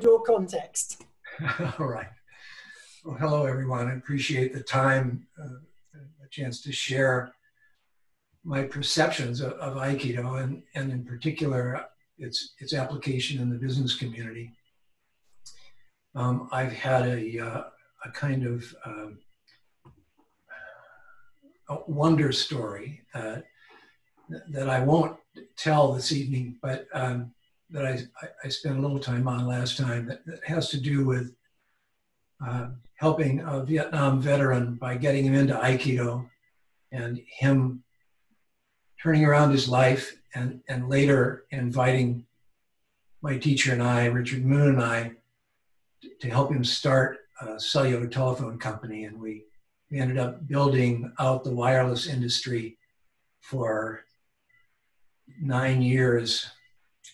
your context. All right. Well, hello, everyone. I appreciate the time, a chance to share my perceptions of Aikido and in particular, its application in the business community. I've had a kind of a wonder story that I won't tell this evening, but that I spent a little time on last time that has to do with helping a Vietnam veteran by getting him into Aikido and him turning around his life and later inviting my teacher and I, Richard Moon and I, to help him start a cellular telephone company. And we ended up building out the wireless industry for 9 years.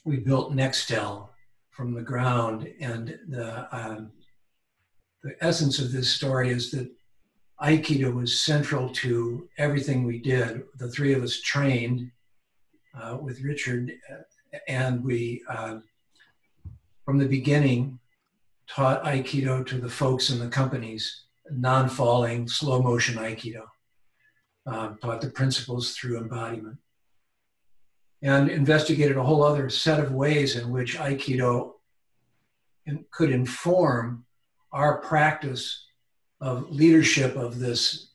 We built Nextel from the ground, and the essence of this story is that Aikido was central to everything we did. The three of us trained with Richard, and we, from the beginning, taught Aikido to the folks in the companies, non-falling, slow motion Aikido, taught the principles through embodiment, and investigated a whole other set of ways in which Aikido could inform our practice of leadership of these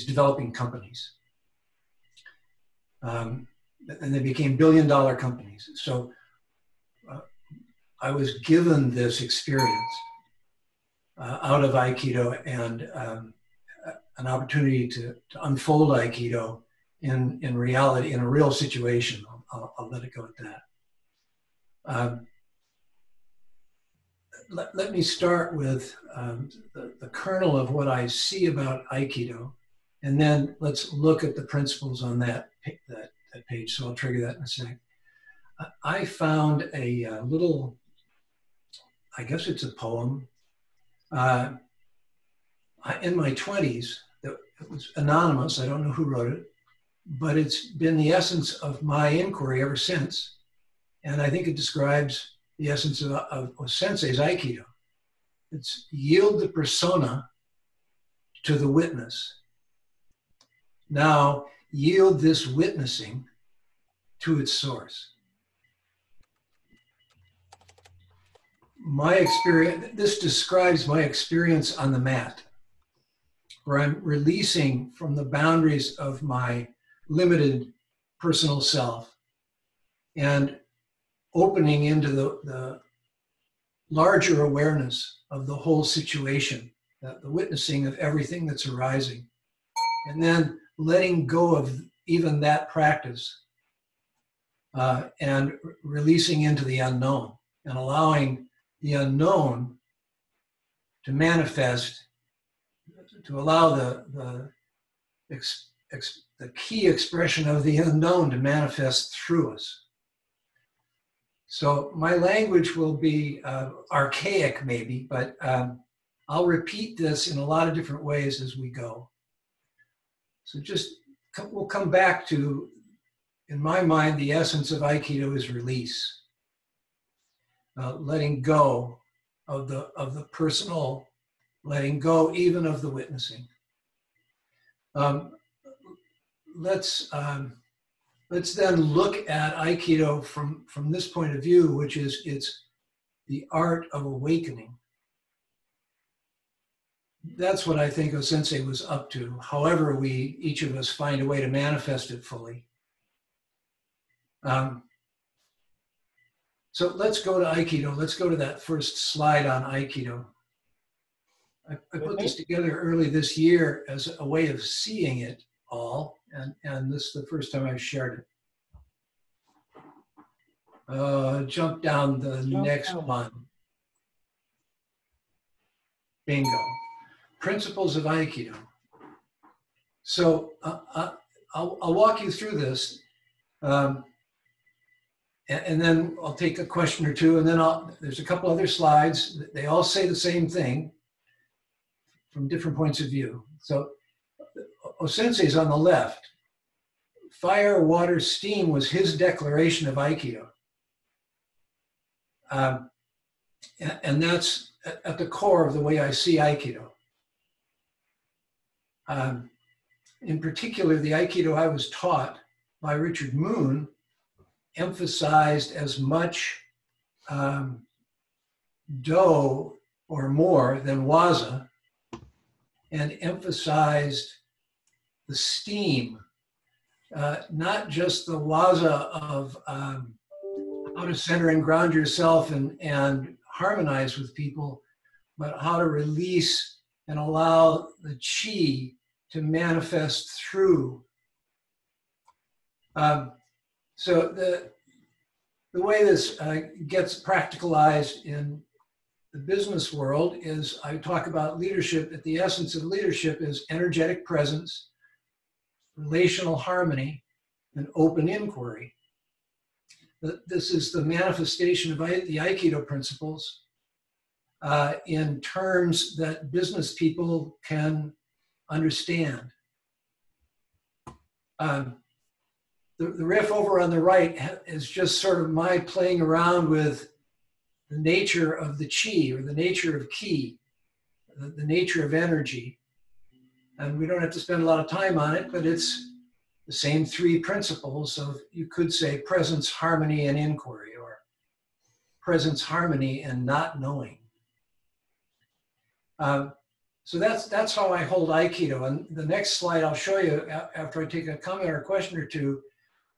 developing companies. And they became billion-dollar companies. So I was given this experience out of Aikido and an opportunity to unfold Aikido in reality, in a real situation. I'll let it go at that. Let me start with the kernel of what I see about Aikido, and then let's look at the principles on that page. So I'll trigger that in a sec. I found a little, I guess it's a poem, in my 20s. It was anonymous. I don't know who wrote it, but it's been the essence of my inquiry ever since. And I think it describes the essence of Sensei's Aikido. It's yield the persona to the witness. Now yield this witnessing to its source. My experience, this describes my experience on the mat, where I'm releasing from the boundaries of my limited personal self and opening into the larger awareness of the whole situation, the witnessing of everything that's arising, and then letting go of even that practice and releasing into the unknown and allowing the unknown to manifest, to allow the key expression of the unknown to manifest through us. So my language will be archaic maybe, but I'll repeat this in a lot of different ways as we go. So we'll come back to, in my mind, the essence of Aikido is release. Letting go of the personal, letting go even of the witnessing. Let's then look at Aikido from this point of view, which is it's the art of awakening. That's what I think O-sensei was up to, however each of us find a way to manifest it fully. So let's go to Aikido. Let's go to that first slide on Aikido. I put this together early this year as a way of seeing it all, and this is the first time I've shared it. Jump down the next one. Bingo. Principles of Aikido. So I'll walk you through this, and then I'll take a question or two, and then there's a couple other slides. They all say the same thing from different points of view. So O-sensei is on the left. Fire, water, steam was his declaration of Aikido. And that's at the core of the way I see Aikido. In particular, the Aikido I was taught by Richard Moon emphasized as much Do or more than Waza, and emphasized the steam, not just the Waza of how to center and ground yourself and harmonize with people, but how to release and allow the chi to manifest through. So the way this gets practicalized in the business world is I talk about leadership. At the essence of leadership is energetic presence, relational harmony, and open inquiry. This is the manifestation of the Aikido principles in terms that business people can understand. The riff over on the right is just sort of my playing around with the nature of the chi, or the nature of ki, the nature of energy. And we don't have to spend a lot of time on it, but it's the same three principles of, you could say, presence, harmony, and inquiry, or presence, harmony, and not knowing. So that's how I hold Aikido. And the next slide I'll show you, after I take a comment or a question or two,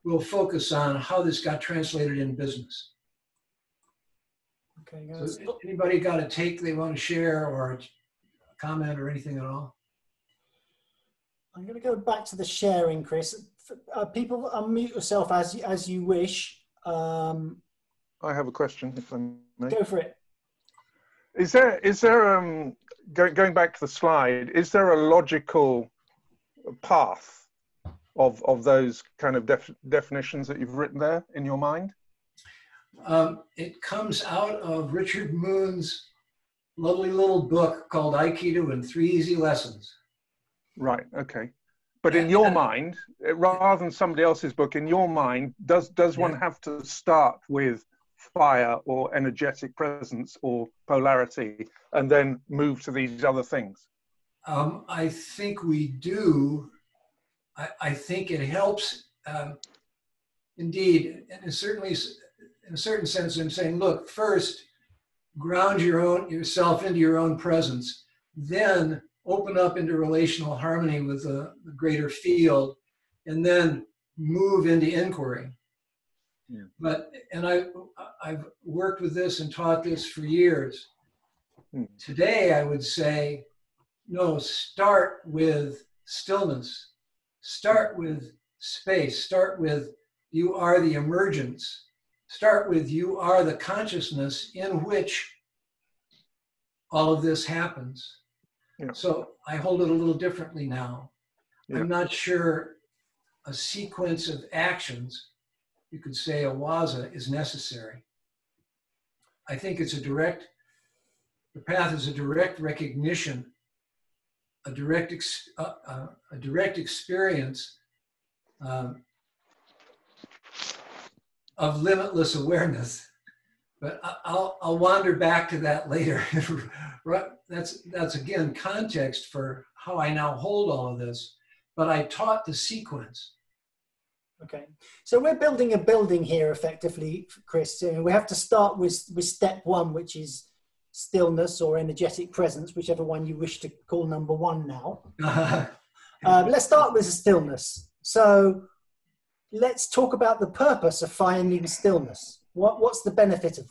we'll focus on how this got translated in business. Okay, so anybody got a take they want to share, or a comment or anything at all? I'm going to go back to the sharing, Chris. People, unmute yourself as you wish. I have a question, if I may. Go for it. Is there going back to the slide, is there a logical path of those kind of definitions that you've written there in your mind? It comes out of Richard Moon's lovely little book called Aikido in 3 Easy Lessons. Right, okay. But in your mind, rather than somebody else's book, in your mind, does one have to start with fire or energetic presence or polarity and then move to these other things? I think we do. I think it helps. Indeed, and certainly, in a certain sense, I'm saying, look, first, ground yourself into your own presence, then open up into relational harmony with the greater field, and then move into inquiry. Yeah. And I've worked with this and taught this for years. Today, I would say, no, start with stillness. Start with space. Start with you are the emergence. Start with you are the consciousness in which all of this happens. Yeah. So I hold it a little differently now. Yeah. I'm not sure a sequence of actions, you could say a waza, is necessary. I think it's the path is a direct recognition, a direct experience of limitless awareness. But I'll wander back to that later. That's again context for how I now hold all of this. But I taught the sequence. Okay, so we're building a building here effectively, Chris. We have to start with step one, which is stillness or energetic presence, whichever one you wish to call number one now. Let's start with stillness. So let's talk about the purpose of finding stillness. What's the benefit of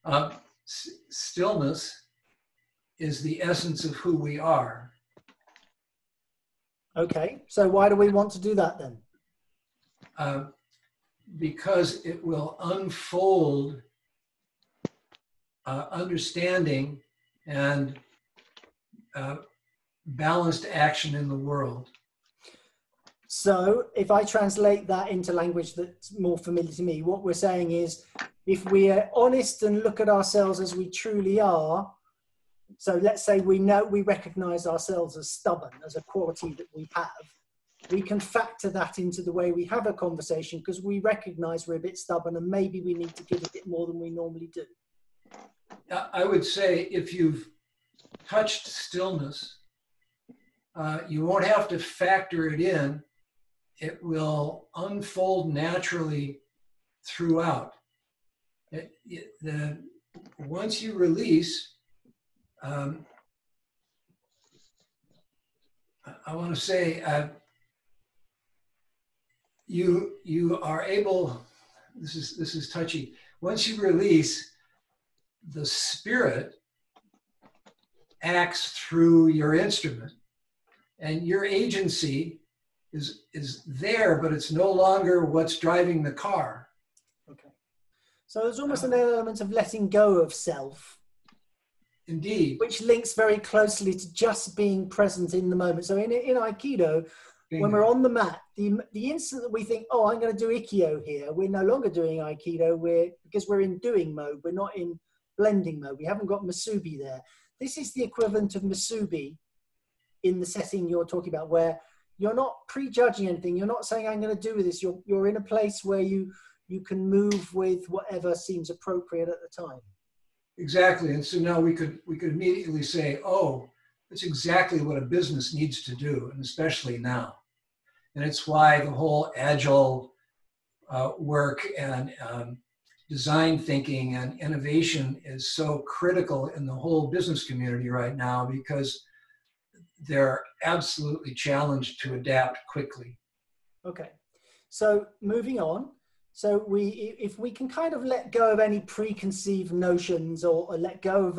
that? Stillness is the essence of who we are. Okay, so why do we want to do that then? Because it will unfold understanding and balanced action in the world. So if I translate that into language that's more familiar to me, what we're saying is, if we are honest and look at ourselves as we truly are, so let's say we recognize ourselves as stubborn, as a quality that we have, we can factor that into the way we have a conversation, because we recognize we're a bit stubborn and maybe we need to give a bit more than we normally do. I would say if you've touched stillness, you won't have to factor it in. It will unfold naturally throughout. Once you release, I want to say you are able. This is touchy. Once you release, the spirit acts through your instrument, and your agency is there, but it's no longer what's driving the car. Okay. So there's almost an element of letting go of self. Indeed. Which links very closely to just being present in the moment. So in Aikido, when we're on the mat, the instant that we think, oh, I'm going to do Ikkyo here, we're no longer doing Aikido, because we're in doing mode. We're not in blending mode. We haven't got Musubi there. This is the equivalent of Musubi in the setting you're talking about, where you're not prejudging anything. You're not saying, I'm going to do with this. You're in a place where you can move with whatever seems appropriate at the time. Exactly. And so now we could immediately say, oh, that's exactly what a business needs to do, and especially now. And it's why the whole agile work and design thinking and innovation is so critical in the whole business community right now, because they're absolutely challenged to adapt quickly. Okay, so moving on. So if we can kind of let go of any preconceived notions, or let go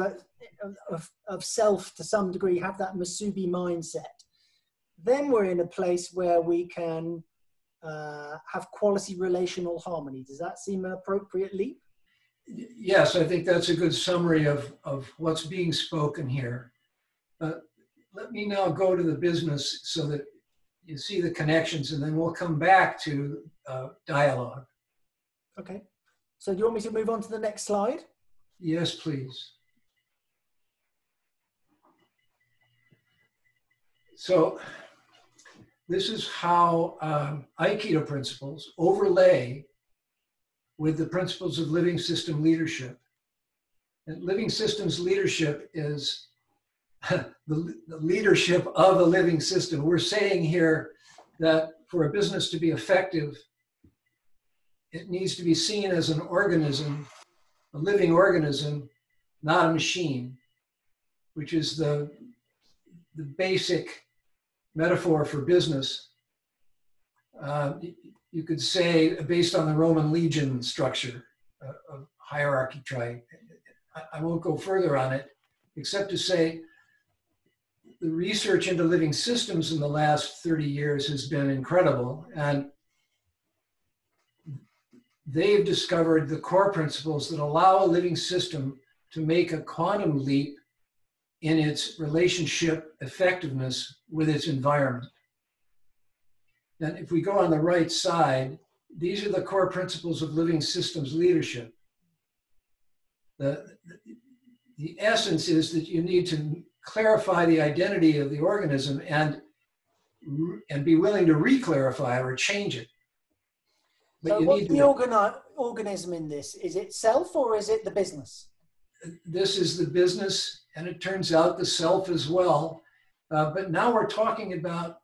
of self to some degree, have that Musubi mindset, then we're in a place where we can have quality relational harmony. Does that seem an appropriate leap? Yes, I think that's a good summary of what's being spoken here. Let me now go to the business so that you see the connections, and then we'll come back to dialogue. Okay. So do you want me to move on to the next slide? Yes, please. So this is how Aikido principles overlay with the principles of living system leadership. And living systems leadership is the leadership of a living system. We're saying here that for a business to be effective, it needs to be seen as an organism, a living organism, not a machine, which is the basic metaphor for business. You could say, based on the Roman legion structure of hierarchy, I won't go further on it, except to say the research into living systems in the last 30 years has been incredible. And they've discovered the core principles that allow a living system to make a quantum leap in its relationship effectiveness with its environment. And if we go on the right side, these are the core principles of living systems leadership. The essence is that you need to clarify the identity of the organism and be willing to re-clarify or change it. But so what's the organism in this? Is it self or is it the business? This is the business, and it turns out the self as well. But now we're talking about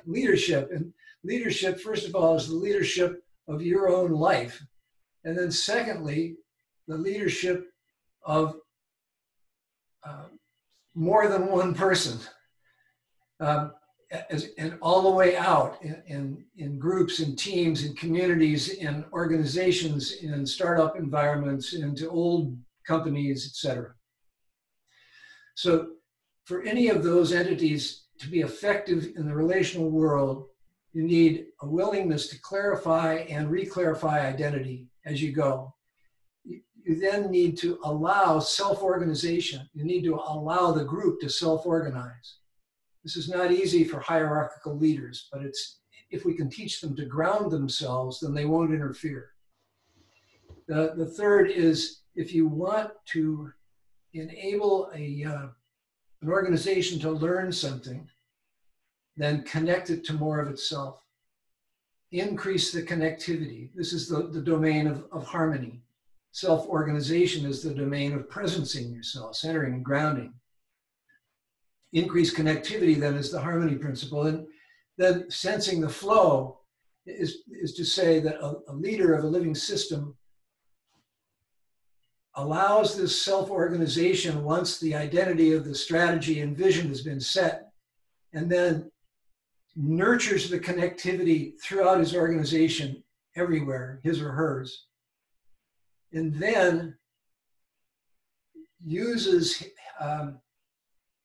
leadership. And leadership, first of all, is the leadership of your own life. And then secondly, the leadership of more than one person. And all the way out in groups, in teams, in communities, in organizations, in startup environments, into old companies, etc. So for any of those entities to be effective in the relational world, you need a willingness to clarify and re-clarify identity as you go. You then need to allow self-organization. You need to allow the group to self-organize. This is not easy for hierarchical leaders, but if we can teach them to ground themselves, then they won't interfere. The third is, if you want to enable an organization to learn something, then connect it to more of itself. Increase the connectivity. This is the domain of harmony. Self-organization is the domain of presencing yourself, centering and grounding. Increased connectivity then is the harmony principle. And then sensing the flow is to say that a leader of a living system allows this self-organization once the identity of the strategy and vision has been set, and then nurtures the connectivity throughout his organization everywhere, his or hers, and then uses,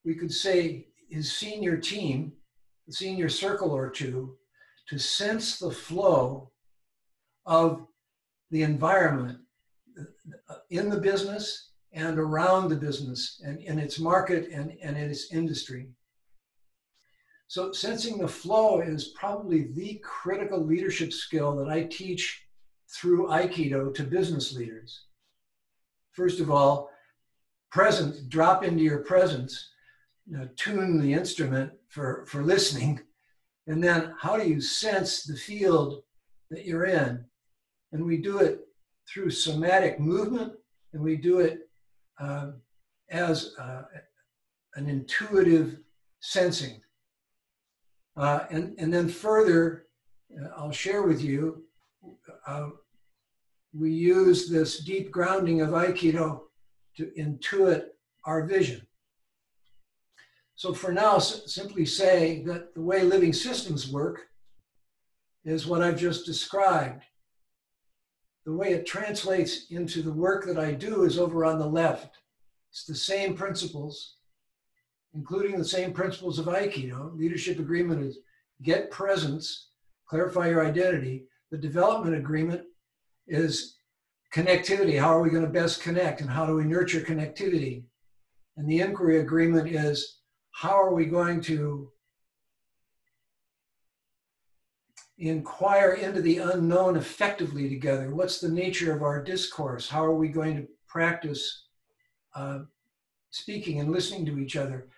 we could say, his senior team, the senior circle or two, to sense the flow of the environment in the business and around the business and in its market and in its industry. So sensing the flow is probably the critical leadership skill that I teach through Aikido to business leaders. First of all, presence, drop into your presence, tune the instrument for listening, and then how do you sense the field that you're in? And we do it through somatic movement, and we do it as an intuitive sensing. And then further, I'll share with you, we use this deep grounding of Aikido to intuit our vision. So for now, simply say that the way living systems work is what I've just described. The way it translates into the work that I do is over on the left. It's the same principles, including the same principles of Aikido. Leadership agreement is get presence, clarify your identity. The development agreement is connectivity. How are we going to best connect, and how do we nurture connectivity? And the inquiry agreement is how are we going to inquire into the unknown effectively together? What's the nature of our discourse? How are we going to practice speaking and listening to each other?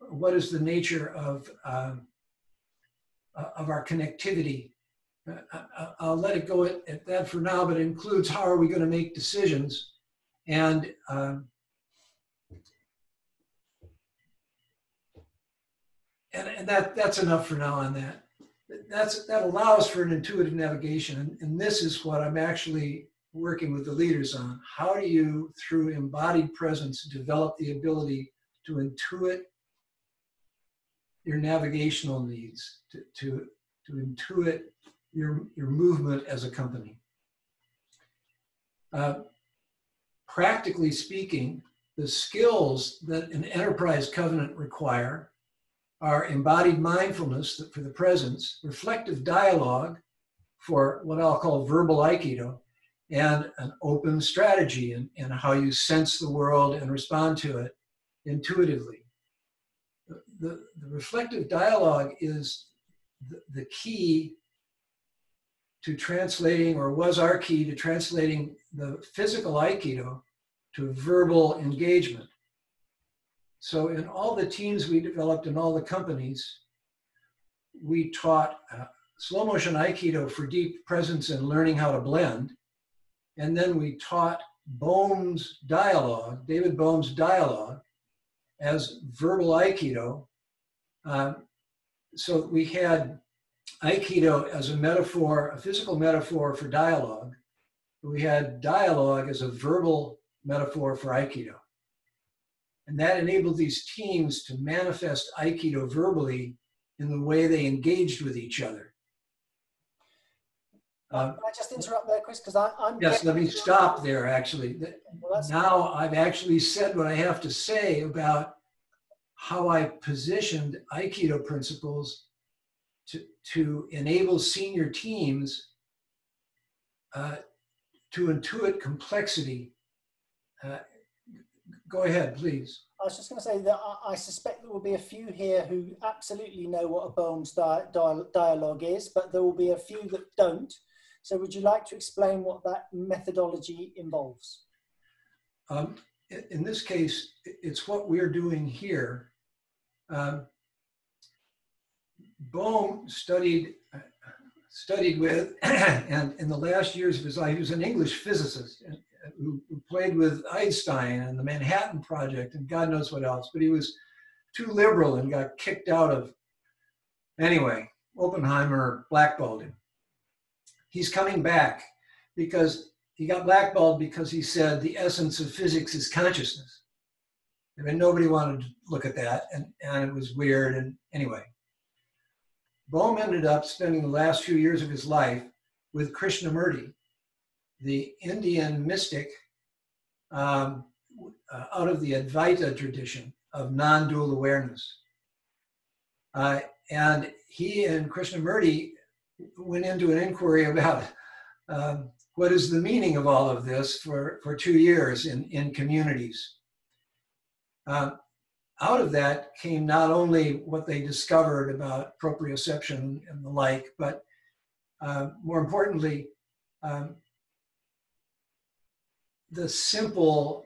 What is the nature of our connectivity? I'll let it go at that for now, but it includes how are we going to make decisions, and that's enough for now on that. That allows for an intuitive navigation, and this is what I'm actually working with the leaders on. How do you, through embodied presence, develop the ability to intuit your navigational needs, to intuit your movement as a company? Practically speaking, the skills that an enterprise covenant require are embodied mindfulness for the presence, reflective dialogue for what I'll call verbal Aikido, and an open strategy and how you sense the world and respond to it intuitively. The reflective dialogue is the key to translating, or was our key to translating, the physical Aikido to verbal engagement. So in all the teams we developed in all the companies, we taught slow motion Aikido for deep presence and learning how to blend. And then we taught Bohm's dialogue, David Bohm's dialogue, as verbal Aikido. So we had Aikido as a metaphor, a physical metaphor for dialogue. We had dialogue as a verbal metaphor for Aikido. And that enabled these teams to manifest Aikido verbally in the way they engaged with each other. Can I just interrupt there, Chris? Because I'm yes, let me stop there, actually. Well, now I've actually said what I have to say about how I positioned Aikido principles to enable senior teams to intuit complexity. Go ahead, please. I was just going to say that I suspect there will be a few here who absolutely know what a Bohm's dialogue is, but there will be a few that don't. So would you like to explain what that methodology involves? In this case, it's what we're doing here. Bohm studied with, and in the last years of his life, he was an English physicist who played with Einstein and the Manhattan Project and God knows what else, but he was too liberal and got kicked out of, anyway, Oppenheimer blackballed him. He's coming back because he got blackballed because he said the essence of physics is consciousness. I mean, nobody wanted to look at that, and it was weird, and anyway. Bohm ended up spending the last few years of his life with Krishnamurti, the Indian mystic out of the Advaita tradition of non-dual awareness. And he and Krishnamurti went into an inquiry about what is the meaning of all of this for 2 years in communities. Out of that came not only what they discovered about proprioception and the like, but more importantly, the simple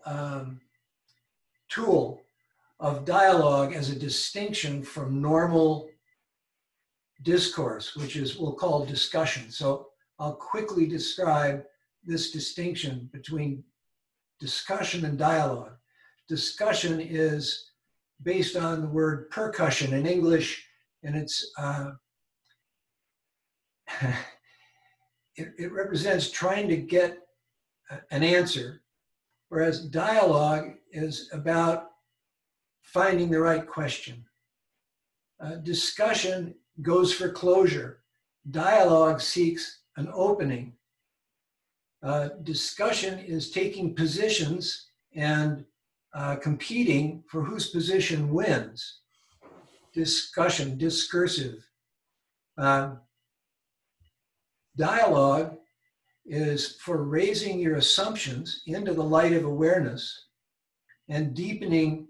tool of dialogue as a distinction from normal discourse, which is we'll call discussion. So I'll quickly describe this distinction between discussion and dialogue. Discussion is based on the word percussion in English, and it's it represents trying to get an answer, whereas dialogue is about finding the right question. Discussion goes for closure. Dialogue seeks an opening. Discussion is taking positions and competing for whose position wins. Discussion, discursive. Dialogue is for raising your assumptions into the light of awareness and deepening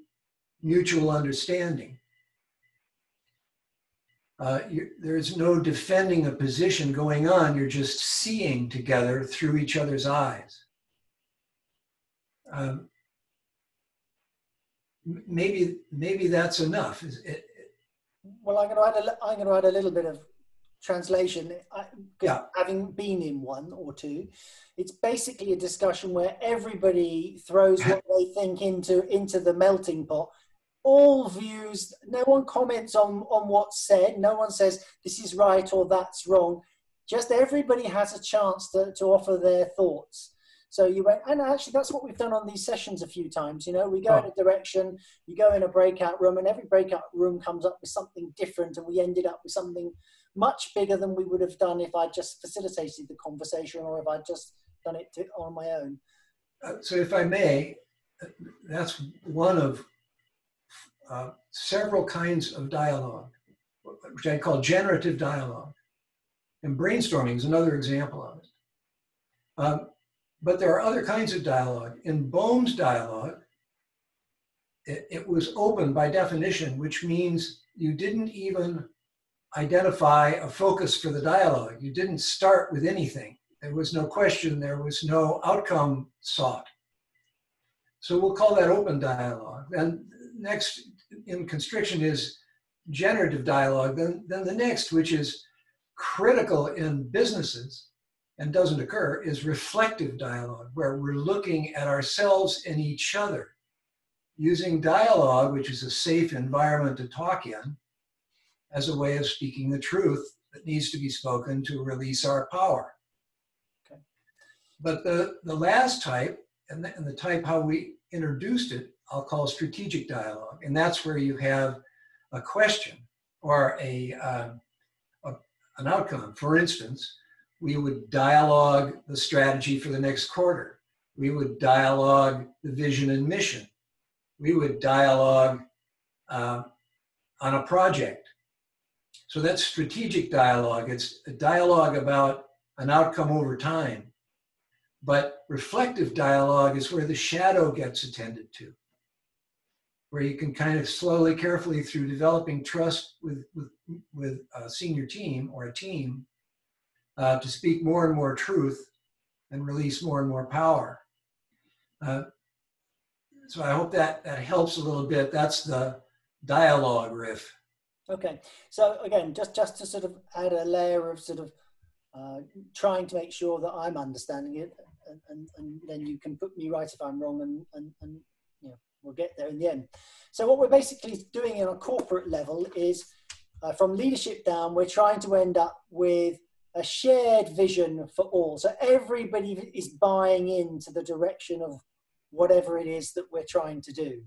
mutual understanding. There's no defending a position going on, you're just seeing together through each other's eyes. Maybe that's enough. Well, I'm going to add a little bit of translation. Having been in one or two, it's basically a discussion where everybody throws what they think into the melting pot. All views, no one comments on what's said. No one says this is right or that's wrong. Just everybody has a chance to offer their thoughts. So you went, and actually that's what we've done on these sessions a few times. You know, we go in a direction, you go in a breakout room, and every breakout room comes up with something different, and we ended up with something much bigger than we would have done if I just facilitated the conversation or if I'd just done it on my own. So if I may, that's one of several kinds of dialogue, which I call generative dialogue. And brainstorming is another example of it. But there are other kinds of dialogue. In Bohm's dialogue, it was open by definition, which means you didn't even identify a focus for the dialogue. You didn't start with anything. There was no question, there was no outcome sought. So we'll call that open dialogue. Then next in constriction is generative dialogue. Then the next, which is critical in businesses and doesn't occur, is reflective dialogue, where we're looking at ourselves and each other, using dialogue, which is a safe environment to talk in, as a way of speaking the truth that needs to be spoken to release our power. Okay. But the last type, and the type how we introduced it, I'll call strategic dialogue. And that's where you have a question or an outcome. For instance, we would dialogue the strategy for the next quarter. We would dialogue the vision and mission. We would dialogue on a project. So that's strategic dialogue. It's a dialogue about an outcome over time. But reflective dialogue is where the shadow gets attended to, where you can kind of slowly, carefully, through developing trust with a senior team or a team, to speak more and more truth and release more and more power. So I hope that helps a little bit. That's the dialogue riff. Okay. So again, just to sort of add a layer of sort of trying to make sure that I'm understanding it, and then you can put me right if I'm wrong, and you know, we'll get there in the end. So what we're basically doing on a corporate level is, from leadership down, we're trying to end up with a shared vision for all. So everybody is buying into the direction of whatever it is that we're trying to do.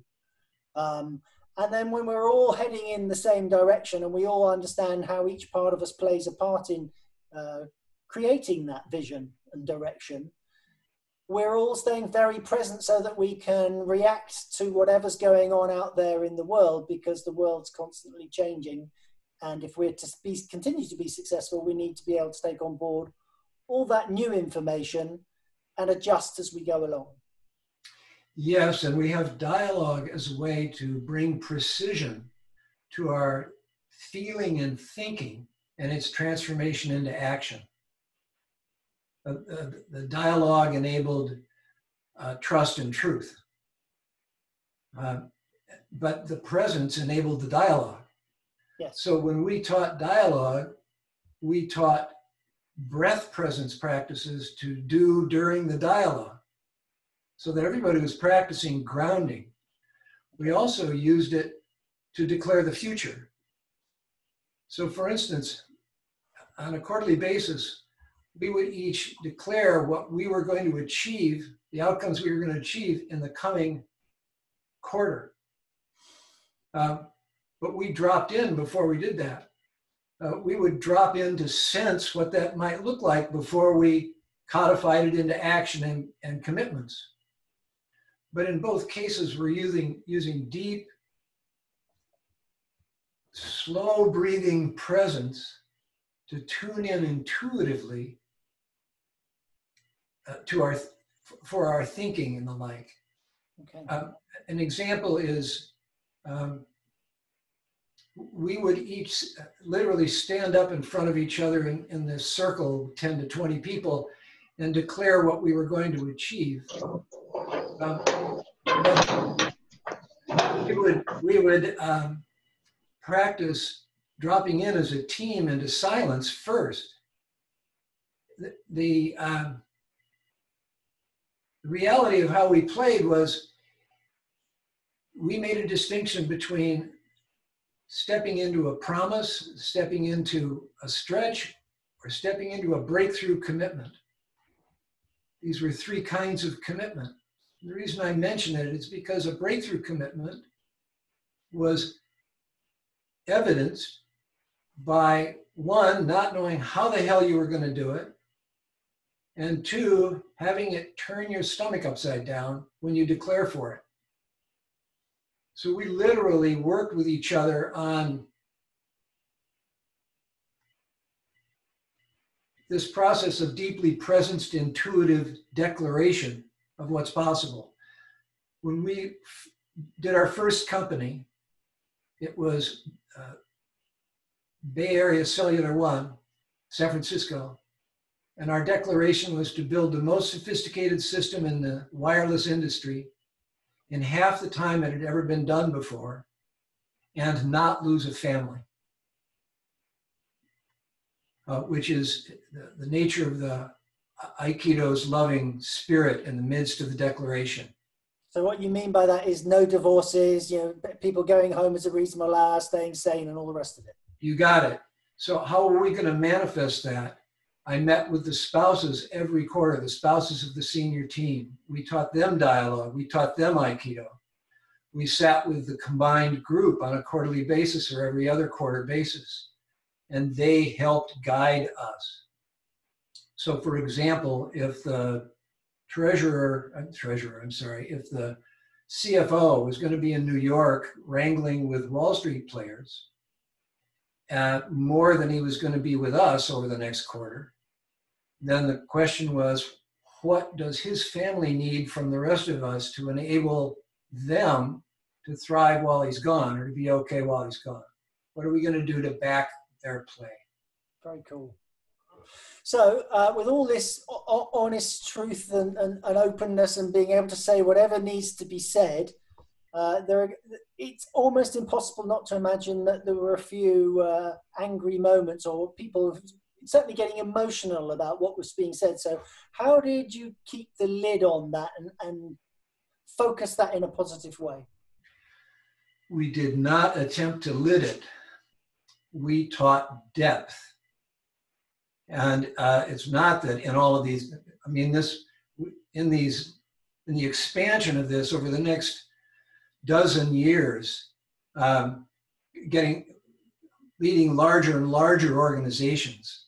And then when we're all heading in the same direction and we all understand how each part of us plays a part in creating that vision and direction, we're all staying very present so that we can react to whatever's going on out there in the world, because the world's constantly changing. And if we're to continue to be successful, we need to be able to take on board all that new information and adjust as we go along. Yes, and we have dialogue as a way to bring precision to our feeling and thinking and its transformation into action. The dialogue enabled trust and truth, but the presence enabled the dialogue. Yes. So when we taught dialogue, we taught breath presence practices to do during the dialogue, so that everybody was practicing grounding. We also used it to declare the future. So for instance, on a quarterly basis, we would each declare what we were going to achieve, the outcomes we were going to achieve in the coming quarter. But we dropped in before we did that. We would drop in to sense what that might look like before we codified it into action and commitments. But in both cases, we're using deep, slow breathing presence to tune in intuitively for our thinking and the like. Okay. An example is we would each literally stand up in front of each other in this circle, 10 to 20 people, and declare what we were going to achieve. We would practice dropping in as a team into silence first. The reality of how we played was we made a distinction between stepping into a promise, stepping into a stretch, or stepping into a breakthrough commitment. These were three kinds of commitment. The reason I mention it is because a breakthrough commitment was evidenced by, one, not knowing how the hell you were going to do it, and two, having it turn your stomach upside down when you declare for it. So we literally worked with each other on this process of deeply presenced intuitive declaration of what's possible. When we did our first company, it was Bay Area Cellular One, San Francisco, and our declaration was to build the most sophisticated system in the wireless industry in half the time it had ever been done before, and not lose a family, which is the nature of the Aikido's loving spirit in the midst of the declaration. So what you mean by that is no divorces, you know, people going home as a reasonable hour, staying sane, and all the rest of it. You got it. So how are we going to manifest that? I met with the spouses every quarter, the spouses of the senior team. We taught them dialogue. We taught them Aikido. We sat with the combined group on a quarterly basis or every other quarter basis, and they helped guide us. So for example, if the if the CFO was going to be in New York wrangling with Wall Street players more than he was going to be with us over the next quarter, then the question was, what does his family need from the rest of us to enable them to thrive while he's gone, or to be okay while he's gone? What are we going to do to back their play? Very cool. So with all this honest truth and openness and being able to say whatever needs to be said, It's almost impossible not to imagine that there were a few angry moments or people certainly getting emotional about what was being said. So how did you keep the lid on that and focus that in a positive way? We did not attempt to lid it. We taught depth. And it's not that in all of these, I mean, in the expansion of this over the next dozen years, leading larger and larger organizations,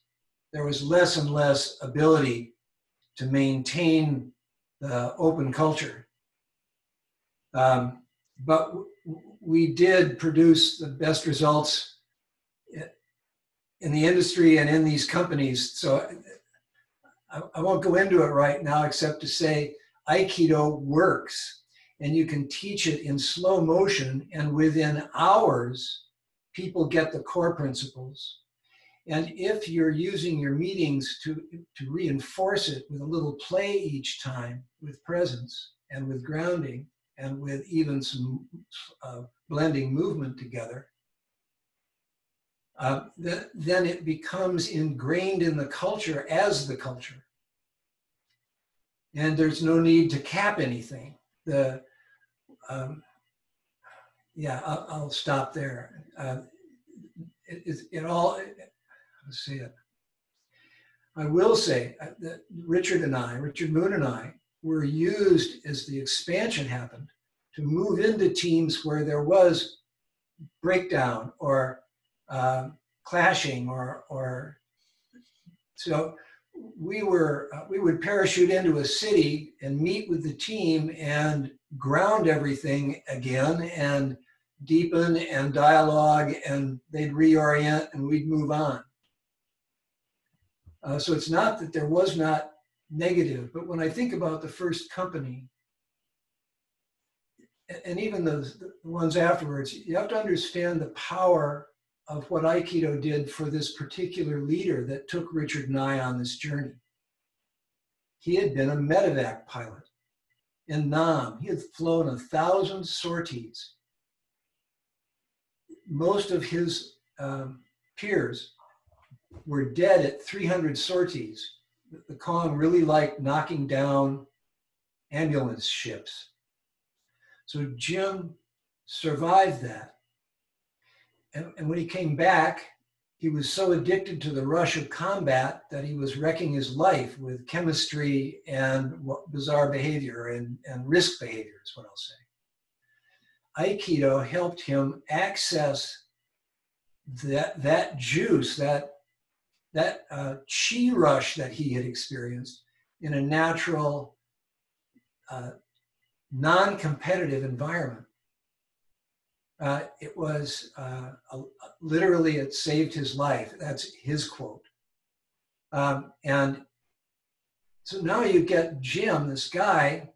there was less and less ability to maintain the open culture. But we did produce the best results in the industry and in these companies. So I won't go into it right now, except to say Aikido works, and you can teach it in slow motion, and within hours, people get the core principles. And if you're using your meetings to reinforce it with a little play each time, with presence and with grounding and with even some blending movement together, then it becomes ingrained in the culture as the culture. And there's no need to cap anything. I'll stop there. Let's see it. I will say that Richard Moon and I, were used as the expansion happened to move into teams where there was breakdown or clashing or so we would parachute into a city and meet with the team and ground everything again and deepen and dialogue, and they'd reorient and we'd move on. So it's not that there was not negative, but when I think about the first company and even the ones afterwards, you have to understand the power of what Aikido did for this particular leader that took Richard and I on this journey. He had been a medevac pilot in Nam. He had flown 1,000 sorties. Most of his peers were dead at 300 sorties. The Kong really liked knocking down ambulance ships. So Jim survived that. And when he came back, he was so addicted to the rush of combat that he was wrecking his life with chemistry and bizarre behavior and risk behavior is what I'll say. Aikido helped him access that juice, that chi rush that he had experienced in a natural, non-competitive environment. It was literally, it saved his life. That's his quote. And so now you get Jim, this guy,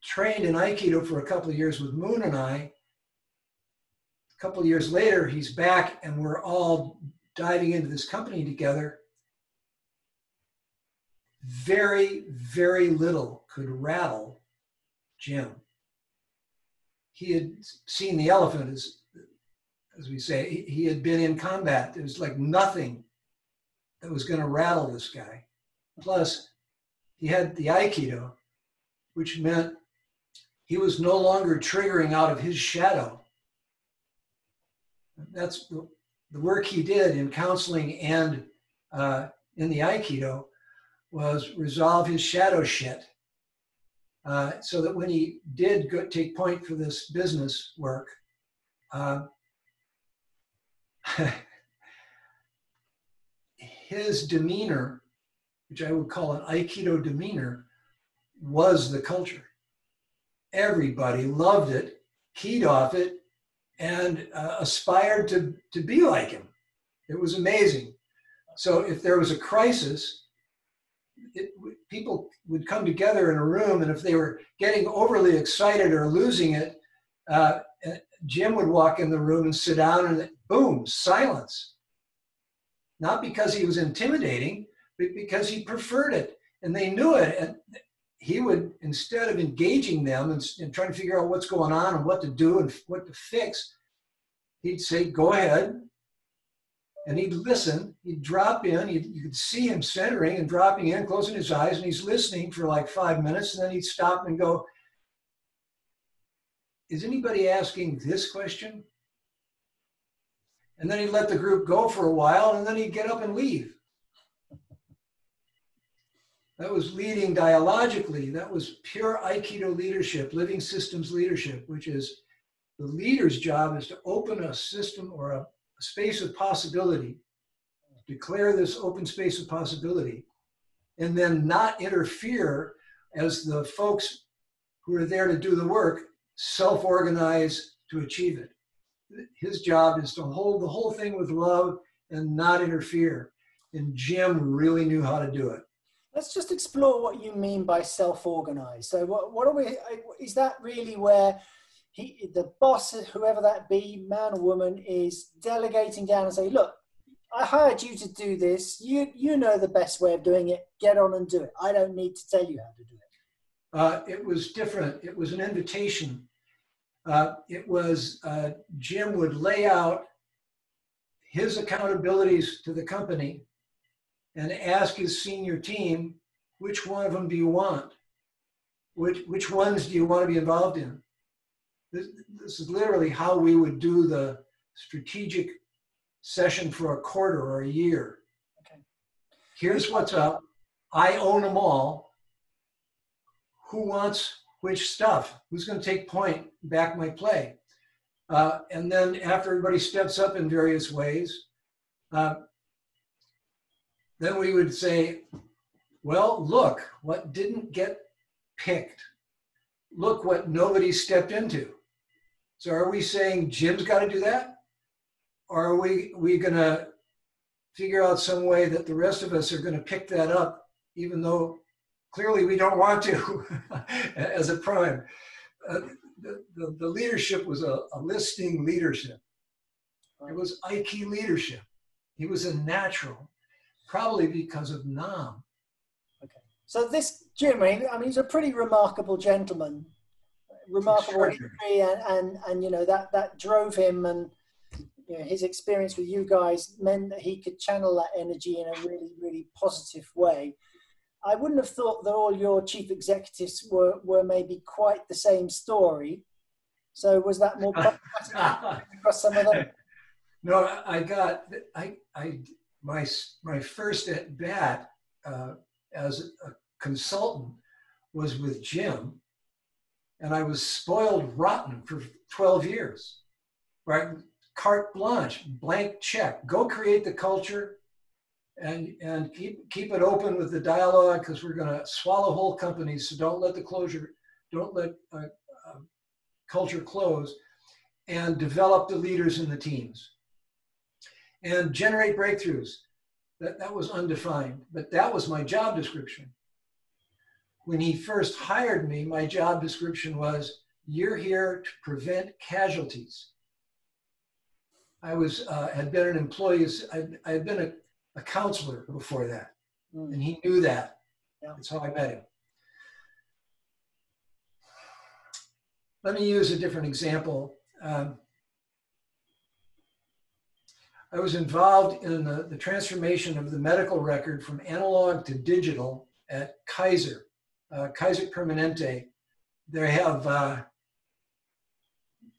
trained in Aikido for a couple of years with Moon and I. A couple of years later, he's back and we're all diving into this company together. Very, very little could rattle Jim. He had seen the elephant, as we say. He had been in combat. There was like nothing that was going to rattle this guy. Plus, he had the Aikido, which meant he was no longer triggering out of his shadow. That's the work he did in counseling and in the Aikido was resolve his shadow shit. So that when he did take point for this business work, his demeanor, which I would call an Aikido demeanor, was the culture. Everybody loved it, keyed off it, and aspired to be like him. It was amazing. So if there was a crisis, people would come together in a room, and if they were getting overly excited or losing it, Jim would walk in the room and sit down and boom, silence. Not because he was intimidating, but because he preferred it. And they knew it. he would, instead of engaging them and trying to figure out what's going on and what to do and what to fix, he'd say, go ahead. And he'd listen, he'd drop in, you could see him centering and dropping in, closing his eyes, and he's listening for like 5 minutes, and then he'd stop and go, is anybody asking this question? And then he'd let the group go for a while, and then he'd get up and leave. That was leading dialogically. That was pure Aikido leadership, living systems leadership, which is the leader's job is to open a system or a space of possibility, declare this open space of possibility, and then not interfere as the folks who are there to do the work self-organize to achieve it. His job is to hold the whole thing with love and not interfere. And Jim really knew how to do it. Let's just explore what you mean by self-organize. So what are we, is that really where the boss, whoever that be, man or woman, is delegating down and say, look, I hired you to do this. You know the best way of doing it. Get on and do it. I don't need to tell you how to do it. It was different. It was an invitation. Jim would lay out his accountabilities to the company and ask his senior team, which one of them do you want? Which ones do you want to be involved in? This is literally how we would do the strategic session for a quarter or a year. Okay. Here's what's up. I own them all. Who wants which stuff? Who's going to take point, back my play? And then after everybody steps up in various ways, then we would say, well, look what didn't get picked. Look what nobody stepped into. So are we saying Jim's got to do that? Or are we going to figure out some way that the rest of us are going to pick that up, even though clearly we don't want to as a prime? The leadership was a listening leadership. It was Aiki leadership. He was a natural, probably because of Nam. Okay. So this Jim, I mean, he's a pretty remarkable gentleman. Remarkable history, and you know that drove him, and you know, his experience with you guys meant that he could channel that energy in a really, really positive way. I wouldn't have thought that all your chief executives were maybe quite the same story. So was that more problematic across some of them? No, my first at bat as a consultant was with Jim. And I was spoiled rotten for 12 years, right? Carte blanche, blank check. Go create the culture and keep it open with the dialogue, because we're going to swallow whole companies. So don't let culture close, and develop the leaders in the teams and generate breakthroughs. That was undefined, but that was my job description. When he first hired me, my job description was, you're here to prevent casualties. I had been an employee, I had been a counselor before that, and he knew that. Yeah. That's how I met him. Let me use a different example. I was involved in the transformation of the medical record from analog to digital at Kaiser. Kaiser Permanente. They have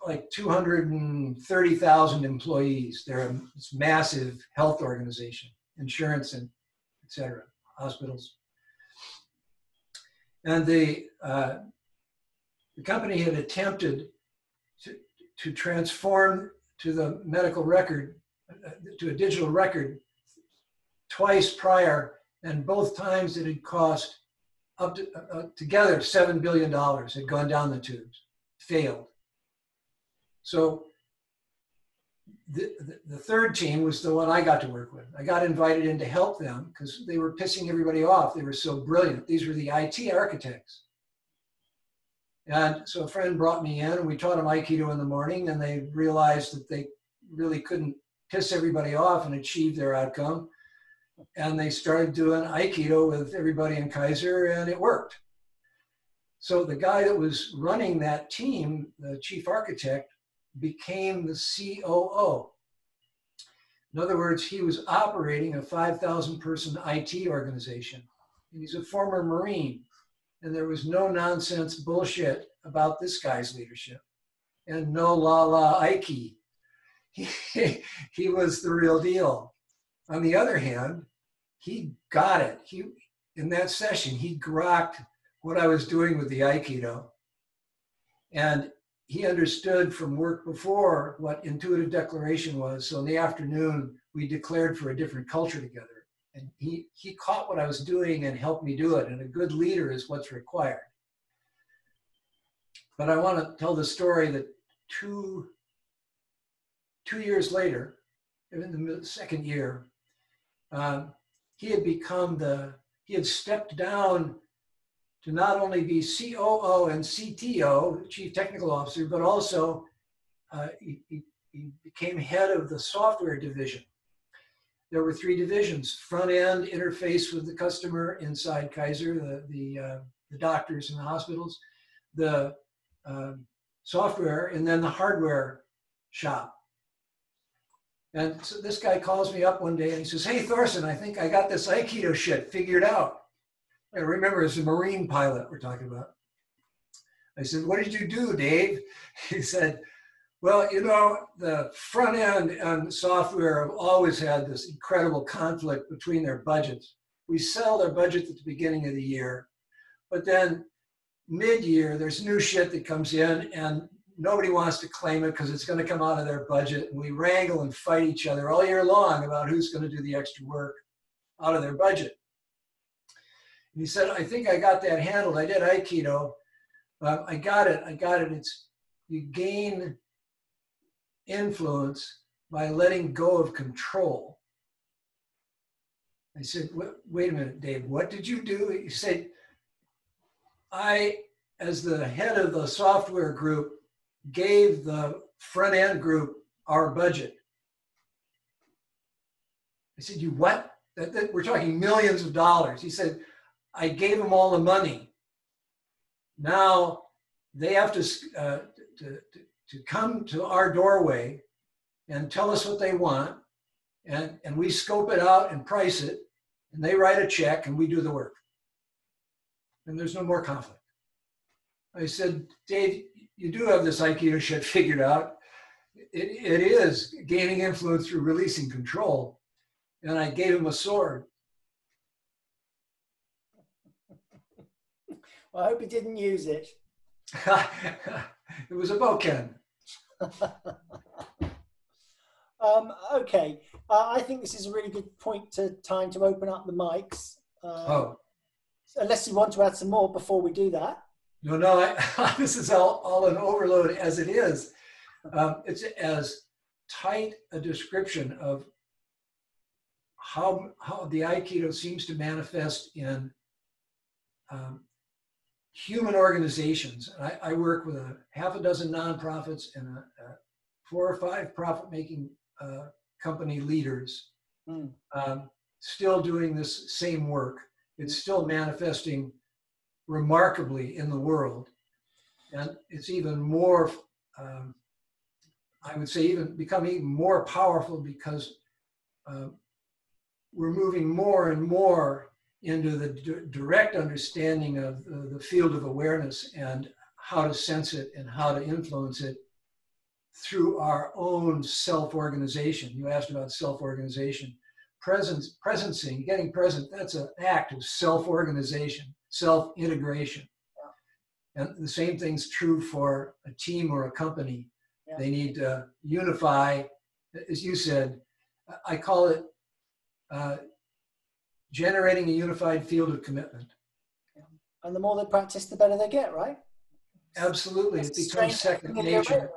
like 230,000 employees. They're this massive health organization, insurance and et cetera, hospitals. And the company had attempted to transform to the medical record, to a digital record twice prior, and both times it had cost up to together $7 billion had gone down the tubes, failed. So the third team was the one I got to work with. I got invited in to help them because they were pissing everybody off. They were so brilliant. These were the IT architects. And so a friend brought me in, and we taught them Aikido in the morning, and they realized that they really couldn't piss everybody off and achieve their outcome. And they started doing Aikido with everybody in Kaiser, and it worked. So the guy that was running that team, the chief architect, became the COO. In other words, he was operating a 5,000 person IT organization. And he's a former Marine. And there was no nonsense bullshit about this guy's leadership. And no Ike. He was the real deal. On the other hand, he got it. In that session, he grokked what I was doing with the Aikido. And he understood from work before what intuitive declaration was. So in the afternoon, we declared for a different culture together. And he caught what I was doing and helped me do it. And a good leader is what's required. But I want to tell the story that two years later, in the second year, he had stepped down to not only be COO and CTO, Chief Technical Officer, but also he became head of the software division. There were 3 divisions: front end, interface with the customer inside Kaiser, the doctors and the hospitals, the software, and then the hardware shop. And so this guy calls me up one day and he says, "Hey, Thorsten, I think I got this Aikido shit figured out." I remember it's a Marine pilot we're talking about. I said, "What did you do, Dave?" He said, "Well, you know, the front end and software have always had this incredible conflict between their budgets. We sell their budget at the beginning of the year, but then mid-year, there's new shit that comes in and nobody wants to claim it because it's going to come out of their budget. And we wrangle and fight each other all year long about who's going to do the extra work out of their budget." And he said, "I think I got that handled. I did Aikido. I got it. It's you gain influence by letting go of control." I said, "Wait a minute, Dave, what did you do?" He said, "I, as the head of the software group, gave the front end group our budget." I said, "You what?" We're talking millions of dollars. He said, "I gave them all the money. Now they have to come to our doorway and tell us what they want, and we scope it out and price it, and they write a check and we do the work. And there's no more conflict." I said, "Dave, you do have this Aikido shit figured out. It is gaining influence through releasing control." And I gave him a sword. Well, I hope he didn't use it. It was a bokken. Okay, I think this is a really good time to open up the mics. Unless you want to add some more before we do that. No, this is all an overload as it is. It's as tight a description of how the Aikido seems to manifest in human organizations. I work with a half a dozen nonprofits and 4 or 5 profit-making company leaders, still doing this same work. It's still manifesting remarkably in the world. And it's even more, I would say, even becoming even more powerful because we're moving more and more into the direct understanding of the field of awareness and how to sense it and how to influence it through our own self-organization. You asked about self-organization. Presencing, getting present, that's an act of self-organization, self-integration. Yeah. And the same thing's true for a team or a company. Yeah. They need to unify, as you said, I call it generating a unified field of commitment. Yeah. And the more they practice, the better they get, right? Absolutely, it becomes second nature.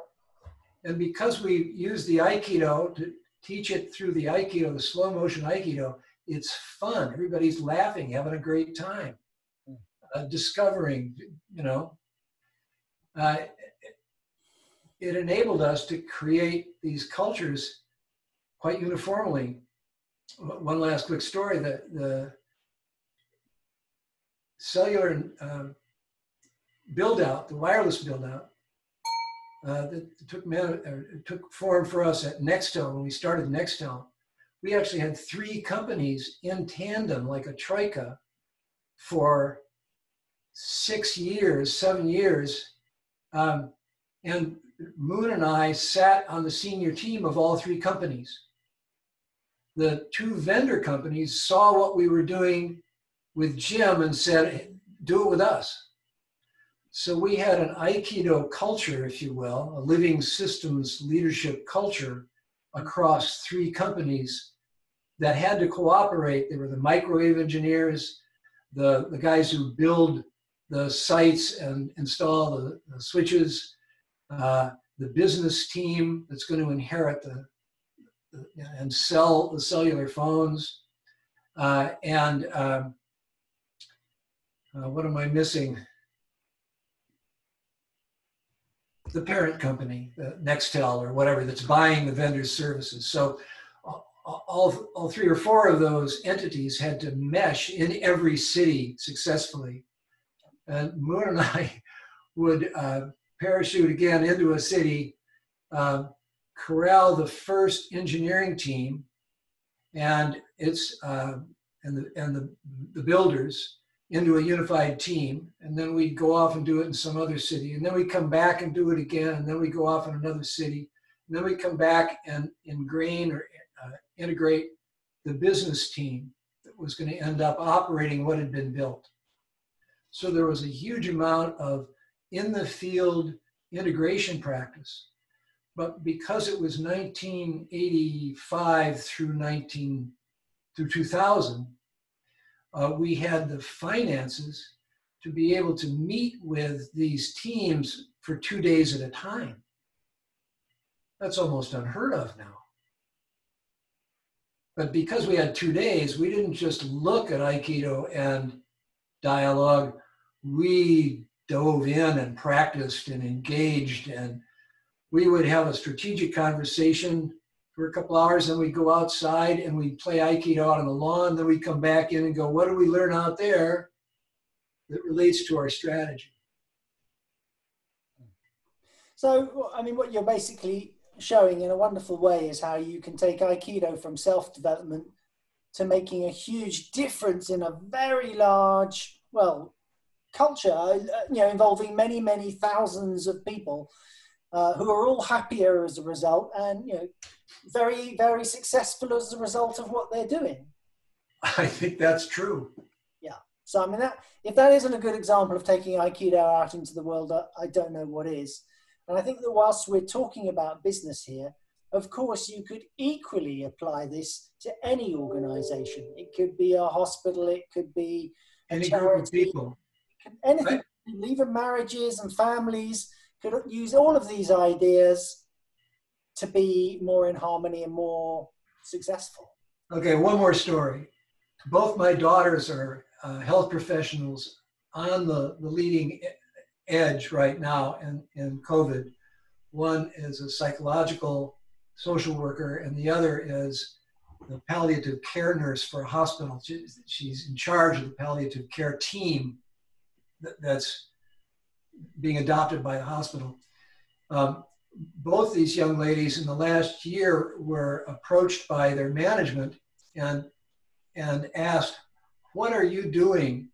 And because we use the Aikido to teach it through the Aikido, the slow motion Aikido, it's fun. Everybody's laughing, having a great time, discovering, it enabled us to create these cultures quite uniformly. One last quick story, the cellular build out, the wireless build out, that took form for us at Nextel when we started Nextel. We actually had 3 companies in tandem, like a troika, for 6 years, 7 years. And Moon and I sat on the senior team of all 3 companies. The 2 vendor companies saw what we were doing with Jim and said, do it with us. So we had an Aikido culture, if you will, a living systems leadership culture across 3 companies that had to cooperate. They were the microwave engineers, the guys who build the sites and install the switches, the business team that's going to inherit and sell the cellular phones, and what am I missing? The parent company, the Nextel or whatever, that's buying the vendor's services. So all 3 or 4 of those entities had to mesh in every city successfully. And Moon and I would parachute again into a city, corral the first engineering team and the builders into a unified team, and then we'd go off and do it in some other city, and then we'd come back and do it again, and then we'd go off in another city, and then we'd come back and ingrain or integrate the business team that was going to end up operating what had been built. So there was a huge amount of in the field integration practice. But because it was 1985 through 2000, we had the finances to be able to meet with these teams for 2 days at a time. That's almost unheard of now. But because we had 2 days, we didn't just look at Aikido and dialogue. We dove in and practiced and engaged, and we would have a strategic conversation for a couple hours, then we'd go outside and we'd play Aikido out on the lawn, then we'd come back in and go, what do we learn out there that relates to our strategy? So, I mean, what you're basically showing in a wonderful way is how you can take Aikido from self-development to making a huge difference in a very large, well, culture, involving many, many thousands of people who are all happier as a result, and very, very successful as a result of what they're doing. I think that's true. Yeah. So I mean, if that isn't a good example of taking Aikido out into the world, I don't know what is. And I think that whilst we're talking about business here, of course, you could equally apply this to any organization. It could be a hospital, it could be any group of people. Anything, right? Even marriages and families could use all of these ideas to be more in harmony and more successful. Okay, one more story. Both my daughters are health professionals on the leading edge right now in COVID. One is a psychological social worker, and the other is the palliative care nurse for a hospital. She's in charge of the palliative care team that's being adopted by the hospital. Both these young ladies in the last year were approached by their management and asked, what are you doing?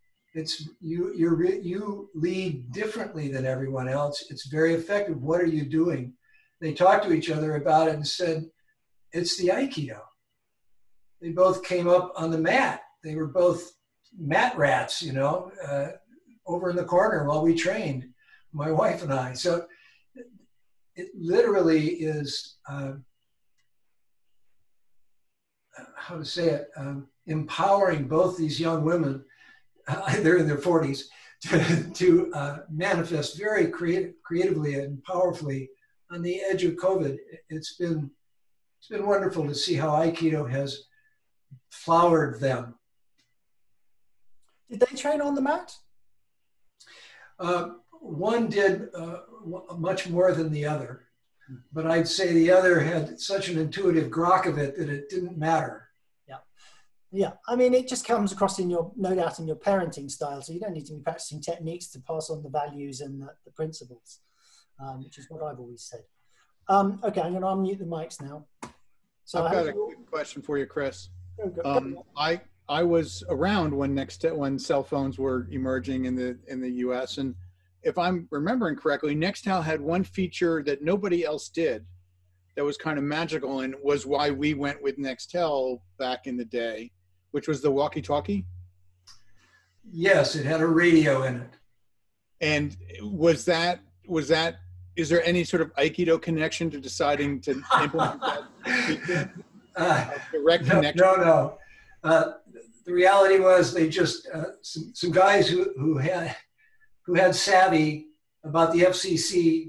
You lead differently than everyone else. It's very effective. What are you doing? They talked to each other about it and said, it's the Aikido. They both came up on the mat. They were both mat rats, over in the corner while we trained, my wife and I. So it literally is, empowering both these young women, they're in their 40s, to manifest very creatively and powerfully on the edge of COVID. It's been wonderful to see how Aikido has flowered them. Did they train on the mat? One did much more than the other, but I'd say the other had such an intuitive grok of it that it didn't matter. Yeah. Yeah, I mean, it just comes across in your, no doubt, in your parenting style. So you don't need to be practicing techniques to pass on the values and the principles, which is what I've always said. Okay, I'm going to unmute the mics now. So I've got a quick question for you, Chris. Go. I was around when cell phones were emerging in the U.S. and if I'm remembering correctly, Nextel had one feature that nobody else did that was kind of magical and was why we went with Nextel back in the day, which was the walkie-talkie. Yes, it had a radio in it. And is there any sort of Aikido connection to deciding to implement that? Direct connection? No. The reality was they just some guys who had savvy about the FCC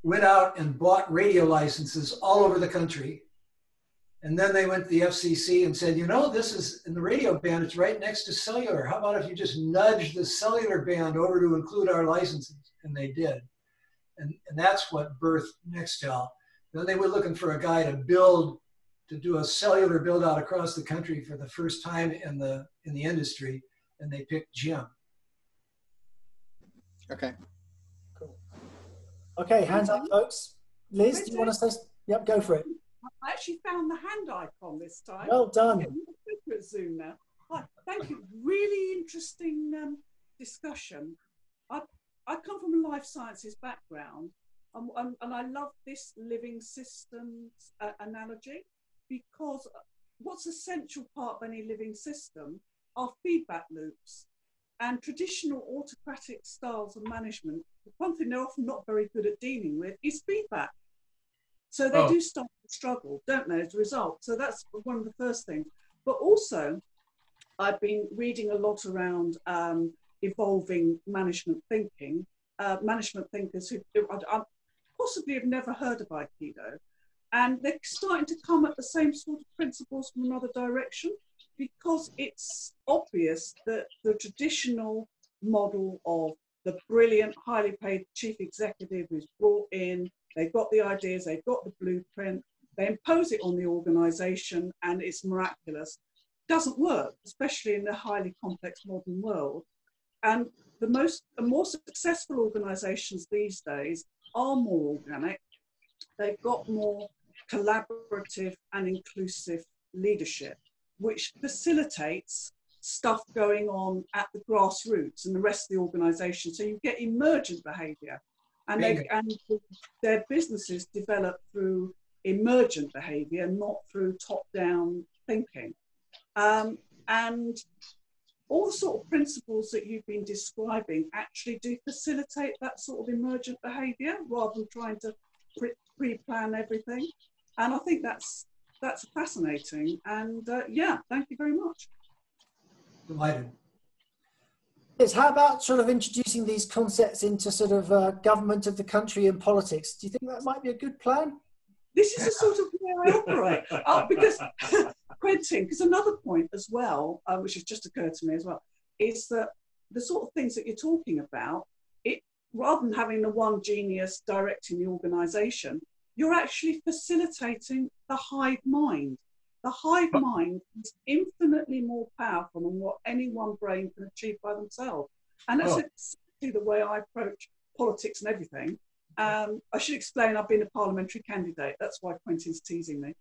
went out and bought radio licenses all over the country. And then they went to the FCC and said, you know, this is in the radio band, it's right next to cellular. How about if you just nudge the cellular band over to include our licenses? And they did. And that's what birthed Nextel. Then they were looking for a guy to do a cellular build out across the country for the first time in the industry. And they picked Jim. Okay. Cool. Okay, hands up, folks. Liz, do you want to say? Yep, go for it. I actually found the hand icon this time. Well done. At Zoom now. Hi, thank you. Really interesting discussion. I come from a life sciences background, and I love this living systems analogy, because what's essential part of any living system are feedback loops. And traditional autocratic styles of management, one thing they're often not very good at dealing with is feedback. So they do start to struggle, don't they, as a result? So that's one of the first things. But also, I've been reading a lot around evolving management thinking, management thinkers who possibly have never heard of Aikido. And they're starting to come at the same sort of principles from another direction, because it's obvious that the traditional model of the brilliant, highly paid chief executive who's brought in, they've got the ideas, they've got the blueprint, they impose it on the organization and it's miraculous. Doesn't work, especially in the highly complex modern world. And the more successful organizations these days are more organic. They've got more collaborative and inclusive leadership, which facilitates stuff going on at the grassroots and the rest of the organization. So you get emergent behavior. And their businesses develop through emergent behavior, not through top-down thinking. And all the sort of principles that you've been describing actually do facilitate that sort of emergent behavior rather than trying to pre-plan everything. And I think that's fascinating. And yeah, thank you very much. Delighted. Yes, how about sort of introducing these concepts into sort of government of the country and politics? Do you think that might be a good plan? This is the sort of way I operate. Because, Quentin, because another point as well, which has just occurred to me as well, is that the sort of things that you're talking about, rather than having the one genius directing the organisation, you're actually facilitating the hive mind. The hive mind is infinitely more powerful than what any one brain can achieve by themselves. And that's exactly the way I approach politics and everything. I should explain, I've been a parliamentary candidate. That's why Quentin's teasing me.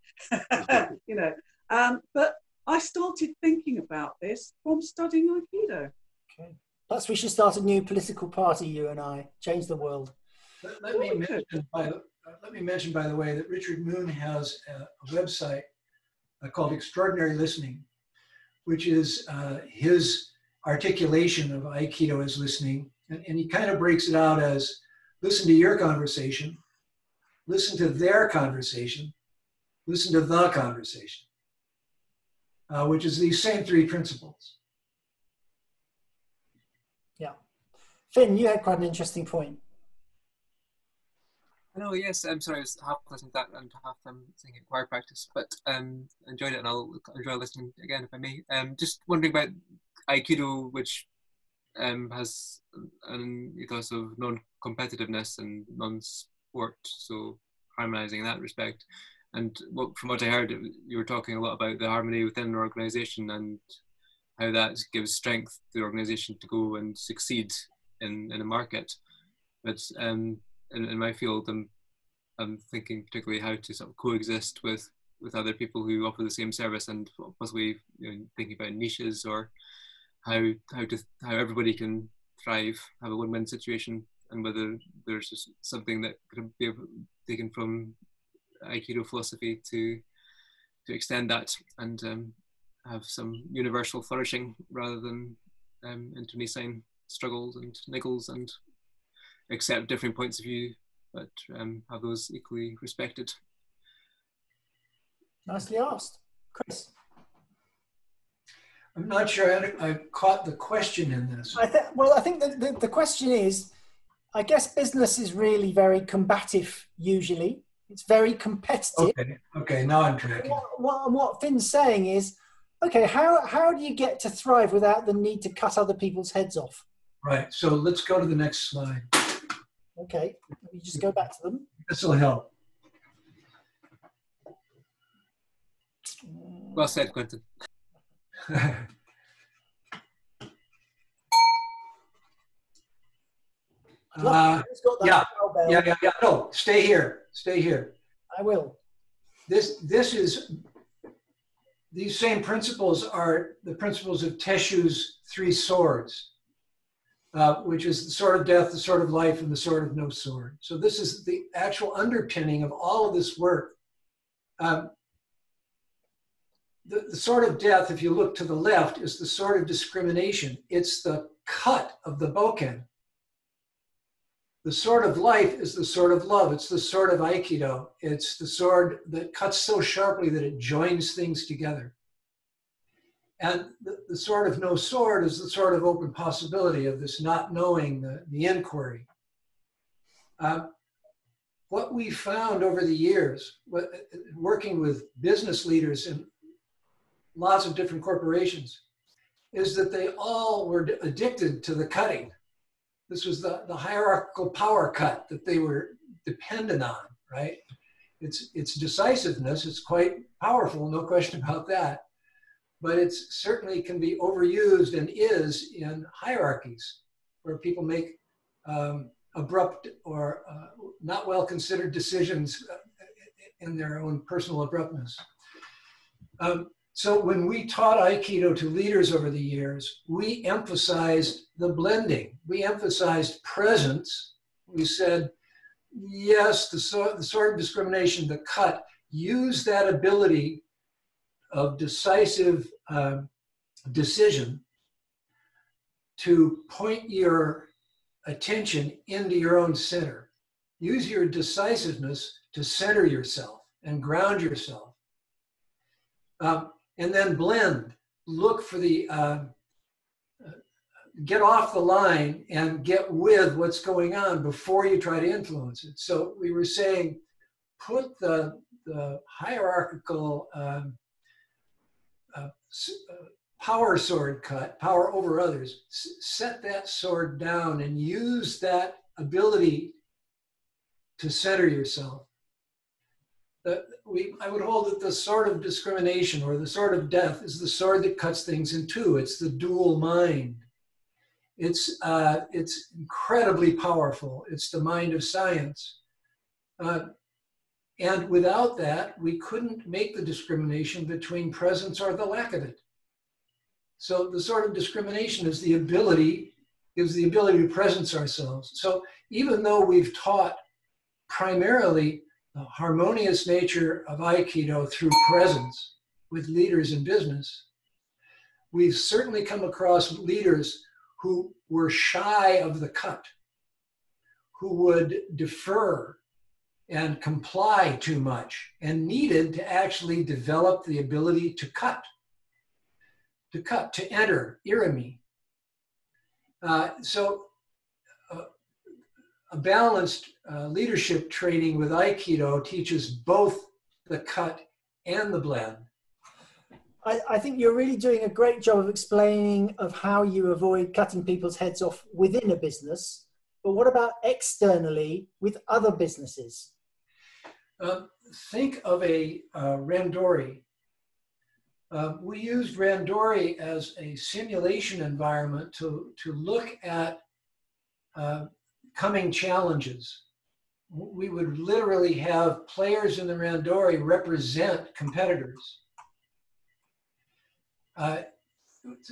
You know, but I started thinking about this from studying Aikido. Okay. Perhaps we should start a new political party, you and I, change the world. Let me mention, by the way, that Richard Moon has a website called Extraordinary Listening, which is his articulation of Aikido as listening. And he kind of breaks it out as listen to your conversation, listen to their conversation, listen to the conversation, which is these same three principles. Yeah. Finn, you had quite an interesting point. Hello, yes, I'm sorry, I was half listening to that and half singing choir practice, but enjoyed it and I'll enjoy listening again if I may. Just wondering about Aikido, which has an ethos of non-competitiveness and non-sport, so harmonizing in that respect. And from what I heard, you were talking a lot about the harmony within an organization and how that gives strength to the organization to go and succeed in a market. But in my field, I'm thinking particularly how to sort of coexist with other people who offer the same service, and possibly thinking about niches, or how everybody can thrive, have a win-win situation, and whether there's just something that could be taken from Aikido philosophy to extend that and have some universal flourishing rather than internecine struggles and niggles, and accept different points of view, but have those equally respected. Nicely asked. Chris? I'm not sure I caught the question in this. I think the question is, I guess business is really very combative usually. It's very competitive. Okay, now I'm tracking. What Finn's saying is, okay, how do you get to thrive without the need to cut other people's heads off? Right, so let's go to the next slide. Okay, let me just go back to them. This will help. Well said, Quentin. Yeah. No, stay here. Stay here. I will. These same principles are the principles of Teshu's 3 swords, which is the sword of death, the sword of life, and the sword of no sword. So this is the actual underpinning of all of this work. The sword of death, if you look to the left, is the sword of discrimination. It's the cut of the bokken. The sword of life is the sword of love. It's the sword of Aikido. It's the sword that cuts so sharply that it joins things together. And the sword of no sword is the sword of open possibility, of this not knowing, the inquiry. What we found over the years, working with business leaders in lots of different corporations, is that they all were addicted to the cutting. This was the hierarchical power cut that they were dependent on, right? It's decisiveness. It's quite powerful, no question about that. But it certainly can be overused, and is, in hierarchies where people make abrupt or not well considered decisions in their own personal abruptness. So when we taught Aikido to leaders over the years, we emphasized the blending. We emphasized presence. We said, yes, the sword of discrimination, the cut, use that ability of decisive decision to point your attention into your own center. Use your decisiveness to center yourself and ground yourself. And then blend, look for the, get off the line and get with what's going on before you try to influence it. So we were saying, put the hierarchical power sword cut, power over others, set that sword down and use that ability to center yourself. I would hold that the sword of discrimination, or the sword of death, is the sword that cuts things in two. It's the dual mind. It's incredibly powerful. It's the mind of science. And without that, we couldn't make the discrimination between presence or the lack of it. So the sword of discrimination is the ability, gives the ability to presence ourselves. So even though we've taught primarily the harmonious nature of Aikido through presence with leaders in business, we've certainly come across leaders who were shy of the cut, who would defer and comply too much, and needed to actually develop the ability to cut, to enter, irimi. So a balanced leadership training with Aikido teaches both the cut and the blend. I think you're really doing a great job of explaining of how you avoid cutting people's heads off within a business, but what about externally with other businesses? Think of a randori. We used randori as a simulation environment to look at coming challenges. We would literally have players in the randori represent competitors.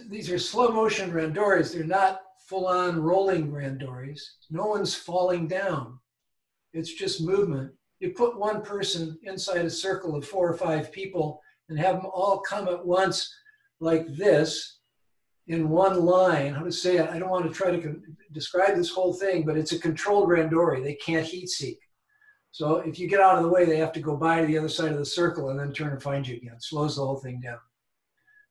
These are slow motion randoris. They're not full-on rolling randoris. No one's falling down. It's just movement. You put one person inside a circle of 4 or 5 people and have them all come at once like this in one line. How to say it? I don't want to try to describe this whole thing, but it's a controlled randori. They can't heat seek. So if you get out of the way, they have to go by to the other side of the circle and then turn and find you again. It slows the whole thing down.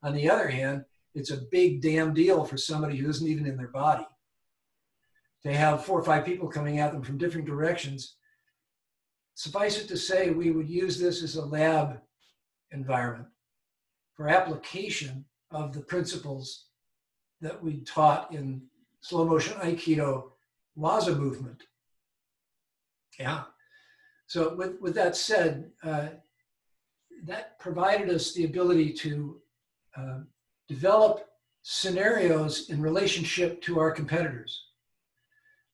On the other hand, it's a big damn deal for somebody who isn't even in their body. They have 4 or 5 people coming at them from different directions. Suffice it to say, we would use this as a lab environment for application of the principles that we taught in slow motion Aikido Waza movement. Yeah. So with that said, that provided us the ability to develop scenarios in relationship to our competitors.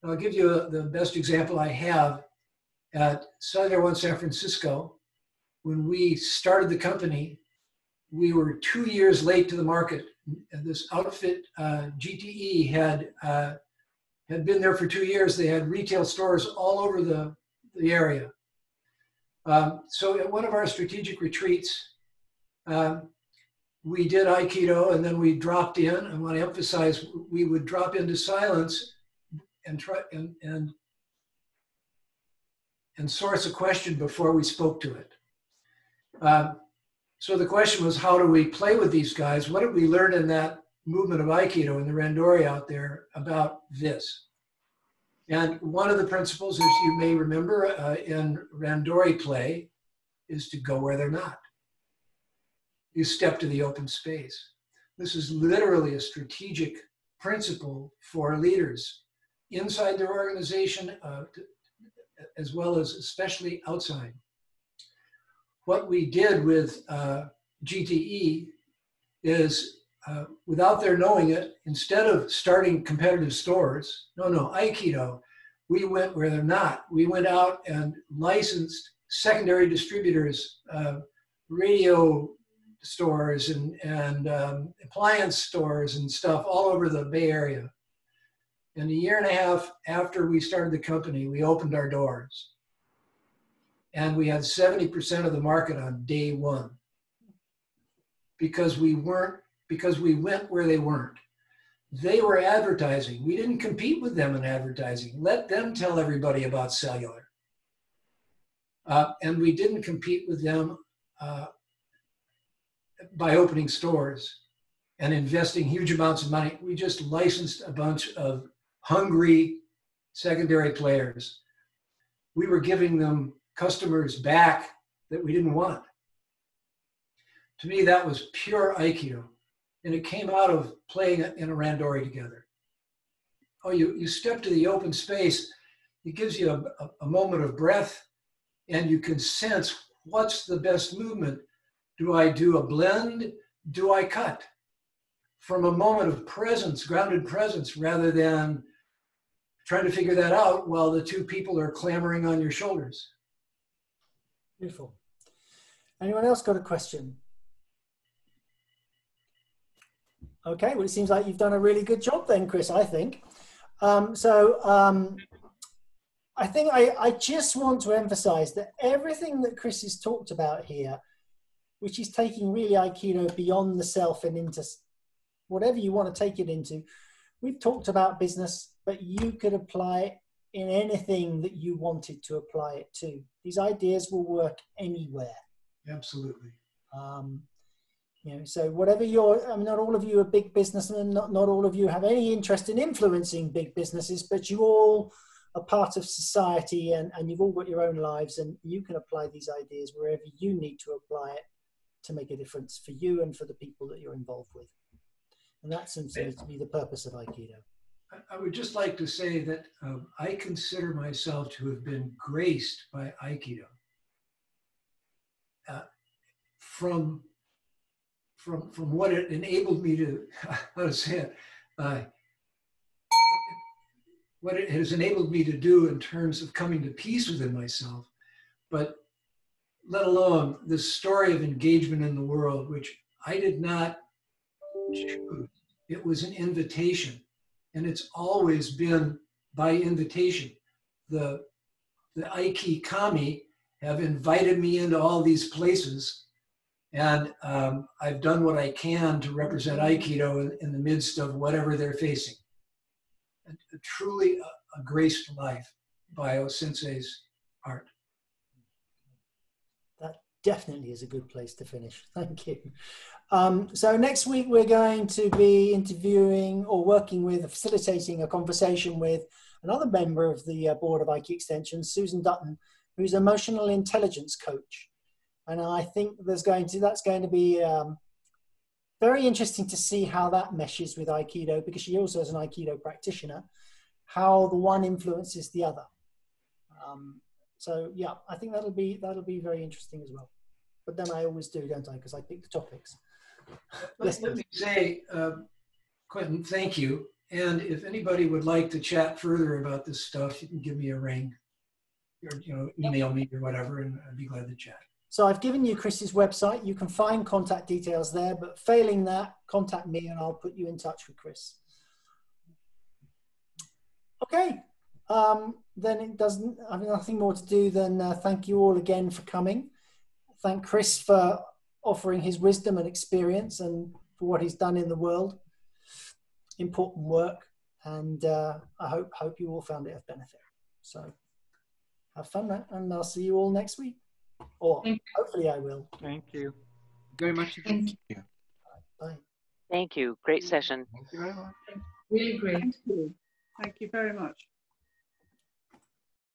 I'll give you the best example I have. At Cellular One San Francisco, when we started the company, we were 2 years late to the market. This outfit, GTE, had been there for 2 years. They had retail stores all over the area. So at one of our strategic retreats, we did Aikido, and then we dropped in. I want to emphasize, we would drop into silence and try and source a question before we spoke to it. So the question was, how do we play with these guys? What did we learn in that movement of Aikido in the randori out there about this? And one of the principles, as you may remember, in randori play is to go where they're not. You step to the open space. This is literally a strategic principle for leaders inside their organization, as well as especially outside. What we did with GTE is, without their knowing it, instead of starting competitive stores, Aikido, we went where they're not. We went out and licensed secondary distributors, radio stores and appliance stores and stuff all over the Bay Area. And a year and a half after we started the company, we opened our doors. And we had 70% of the market on day one. Because we went where they weren't. They were advertising. We didn't compete with them in advertising. Let them tell everybody about cellular. And we didn't compete with them by opening stores and investing huge amounts of money. We just licensed a bunch of hungry secondary players. We were giving them customers back that we didn't want. To me, that was pure Aikido. And it came out of playing in a randori together. Oh, you step to the open space, it gives you a moment of breath, and you can sense what's the best movement. Do I do a blend? Do I cut? From a moment of presence, grounded presence, rather than trying to figure that out while the 2 people are clamoring on your shoulders. Beautiful. Anyone else got a question? Okay, well, it seems like you've done a really good job then, Chris, I think. I think I just want to emphasize that everything that Chris has talked about here, which is taking really Aikido beyond the self and into whatever you want to take it into, we've talked about business, but you could apply it in anything that you wanted to apply it to. These ideas will work anywhere. Absolutely. So whatever not all of you are big businessmen, not all of you have any interest in influencing big businesses, but you all are part of society and you've all got your own lives, and you can apply these ideas wherever you need to apply it to make a difference for you and for the people that you're involved with. And that seems to be the purpose of Aikido. I would just like to say that I consider myself to have been graced by Aikido. from what it enabled me to, how to say it, what it has enabled me to do in terms of coming to peace within myself, but let alone the story of engagement in the world, which I did not choose. It was an invitation, and it's always been by invitation. The Aiki Kami have invited me into all these places, and I've done what I can to represent Aikido in the midst of whatever they're facing. Truly a graced life by O-sensei's art. That definitely is a good place to finish. Thank you. So next week we're going to be interviewing or working with, facilitating a conversation with another member of the board of Aiki Extension, Susan Dutton, who's an emotional intelligence coach. And I think that's going to be very interesting to see how that meshes with Aikido, because she also is an Aikido practitioner, how the one influences the other. So yeah, I think that'll be very interesting as well. But then I always do, don't I? Because I pick the topics. Let me say, Quentin, thank you. And if anybody would like to chat further about this stuff, you can give me a ring, or email me or whatever, and I'd be glad to chat. So I've given you Chris's website. You can find contact details there, but failing that, contact me and I'll put you in touch with Chris. Okay, then it doesn't, I have nothing more to do than thank you all again for coming. Thank Chris for offering his wisdom and experience and for what he's done in the world. Important work, and I hope you all found it of benefit. So have fun, and I'll see you all next week. Or hopefully I will. Thank you very much. Thank you. Bye. Thank you. Great session. Thank you very much. Really great. Thank you. Thank you very much.